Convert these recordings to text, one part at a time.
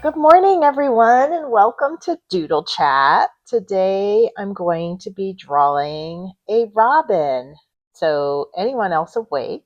Good morning, everyone, and welcome to Doodle Chat. Today I'm going to be drawing a robin. So, anyone else awake,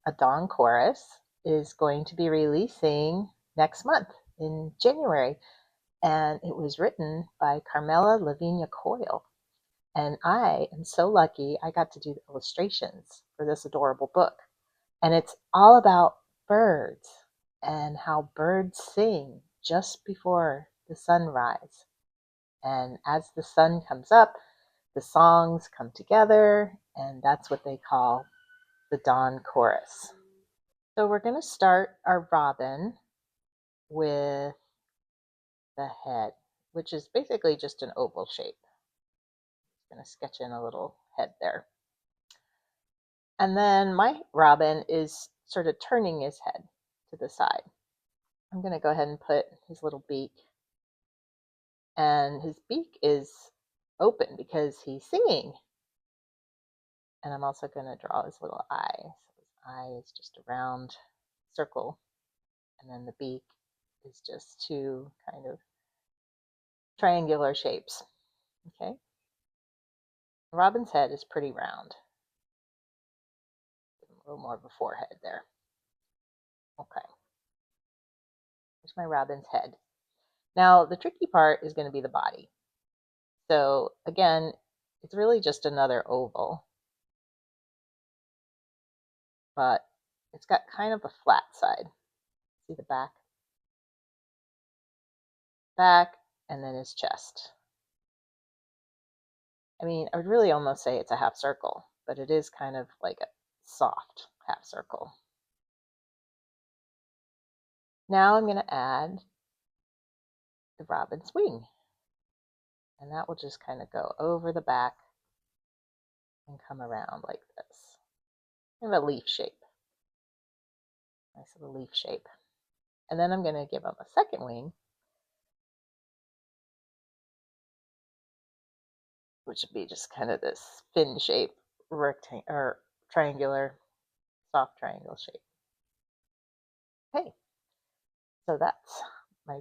a dawn chorus is going to be releasing next month in January, and it was written by Carmela LaVigna Coyle. And I am so lucky I got to do the illustrations for this adorable book. And it's all about birds and how birds sing just before the sunrise. And as the sun comes up, the songs come together, and that's what they call the dawn chorus. So we're going to start our robin with the head, which is basically just an oval shape. I'm going to sketch in a little head there. And then my robin is sort of turning his head to the side. I'm going to go ahead and put his little beak. And his beak is open because he's singing. And I'm also going to draw his little eye. So his eye is just a round circle. And then the beak is just two kind of triangular shapes. Okay. Robin's head is pretty round. A little more of a forehead there. Okay. Here's my robin's head. Now, the tricky part is going to be the body. So, again, it's really just another oval, but it's got kind of a flat side. See the back? Back, and then his chest. I mean, I would really almost say it's a half circle, but it is kind of like a soft half circle. Now I'm going to add the robin's wing. And that will just kind of go over the back and come around like this. Kind of a leaf shape. Nice little leaf shape. And then I'm going to give him a second wing, which would be just kind of this fin shape, rectangle or triangular, soft triangle shape. Okay, so that's my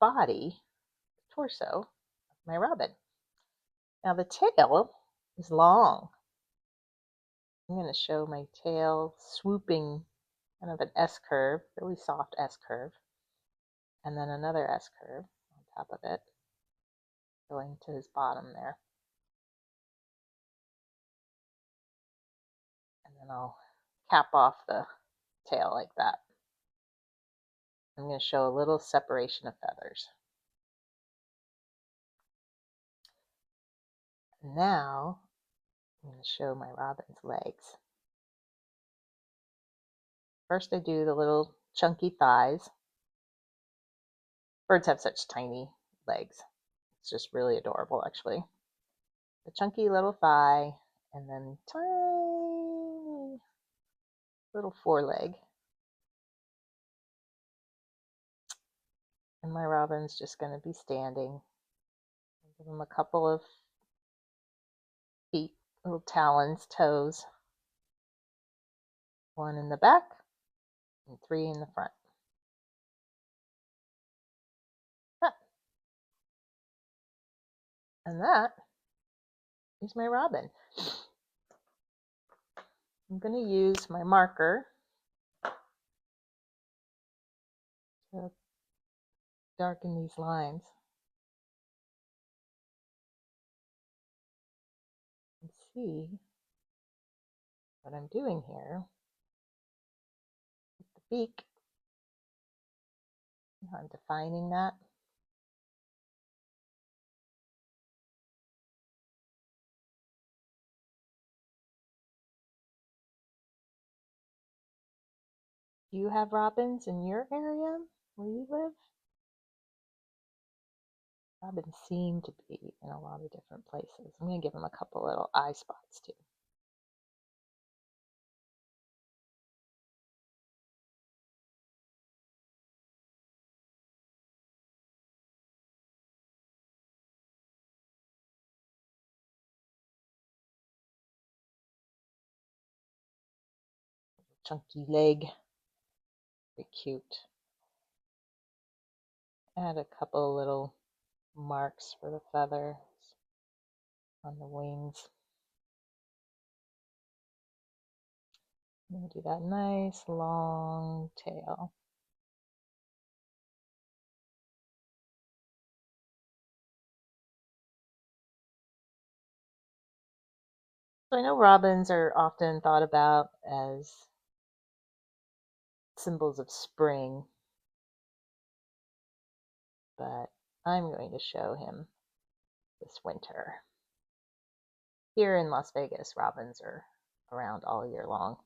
body, torso of my robin. Now the tail is long. I'm going to show my tail swooping kind of an S curve, really soft S curve, and then another S curve on top of it, going to his bottom there. And then I'll cap off the tail like that. I'm going to show a little separation of feathers. Now I'm going to show my robin's legs. First I do the little chunky thighs. Birds have such tiny legs. It's just really adorable, actually. The chunky little thigh, and then tiny little foreleg. And my robin's just going to be standing. Give him a couple of feet, little talons, toes. One in the back and three in the front. And that is my robin. I'm going to use my marker to darken these lines. And see what I'm doing here with the beak. I'm defining that. Do you have robins in your area where you live? Robins seem to be in a lot of different places. I'm going to give them a couple little eye spots too. Chunky leg. Very cute. Add a couple little marks for the feathers on the wings. I'm going to do that nice long tail. So I know robins are often thought about as symbols of spring, but I'm going to show him this winter. Here in Las Vegas, robins are around all year long.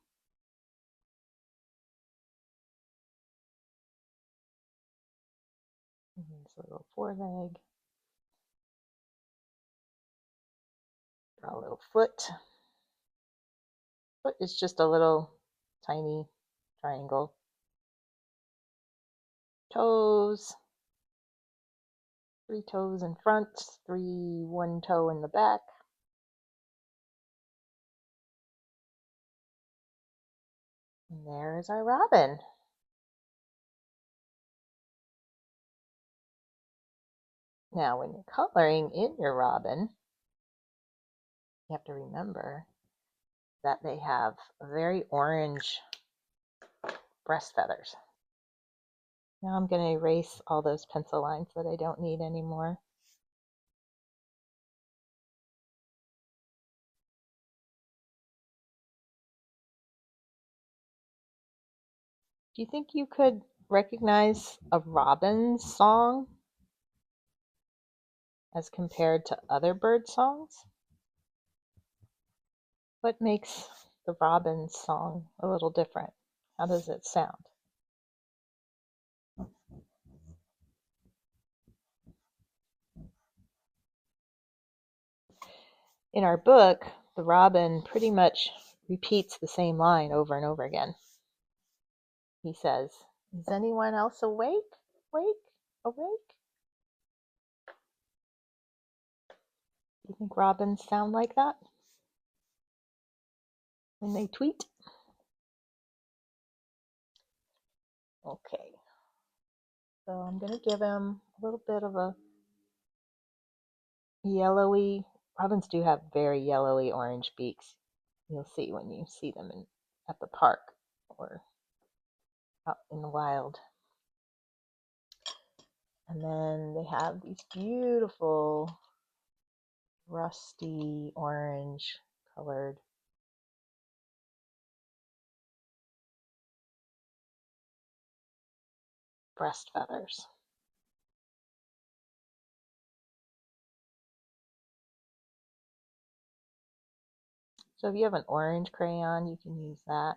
Here's a little foreleg. Draw a little foot. Foot is just a little tiny triangle. Toes. 3 toes in front, 1 toe in the back. And there's our robin. Now, when you're coloring in your robin, you have to remember that they have very orange breast feathers. Now I'm going to erase all those pencil lines that I don't need anymore. Do you think you could recognize a robin's song as compared to other bird songs? What makes the robin's song a little different? How does it sound? In our book, the robin pretty much repeats the same line over and over again. He says, "Is anyone else awake? Wake? Awake?" Do you think robins sound like that when they tweet? Okay, so I'm going to give him a little bit of a yellowy, robins do have very yellowy orange beaks. You'll see when you see them at the park or out in the wild. And then they have these beautiful rusty orange colored breast feathers. So if you have an orange crayon, you can use that.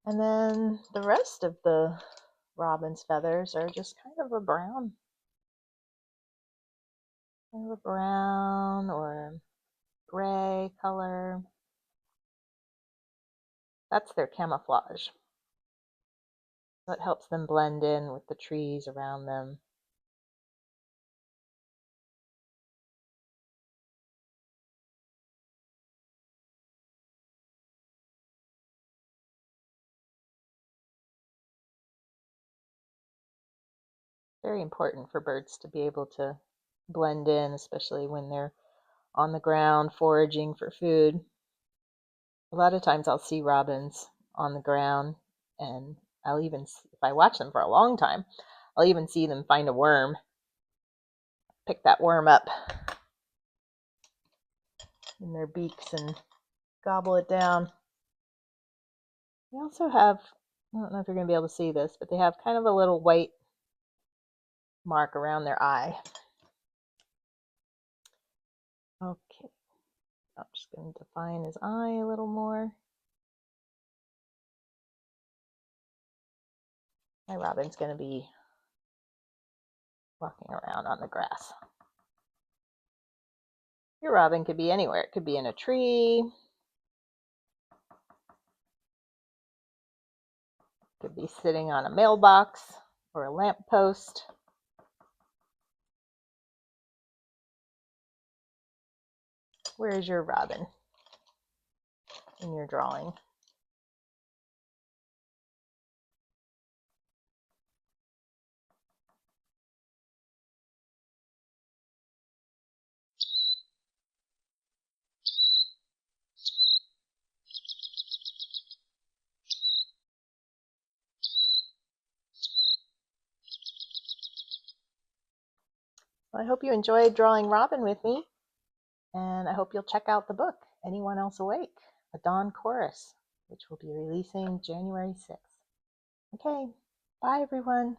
And then the rest of the robin's feathers are just kind of a brown or gray color. That's their camouflage. So it helps them blend in with the trees around them. Very important for birds to be able to blend in, especially when they're on the ground foraging for food. A lot of times I'll see robins on the ground, and I'll even, if I watch them for a long time, I'll even see them find a worm, pick that worm up in their beaks and gobble it down. They also have, I don't know if you're going to be able to see this, but they have kind of a little white mark around their eye. Okay, I'm just going to define his eye a little more. My robin's going to be walking around on the grass. Your robin could be anywhere. It could be in a tree. It could be sitting on a mailbox or a lamppost. Where is your robin in your drawing? Well, I hope you enjoyed drawing Robin with me, and I hope you'll check out the book, Anyone Else Awake? A Dawn Chorus, which will be releasing January 6th. Okay, bye everyone.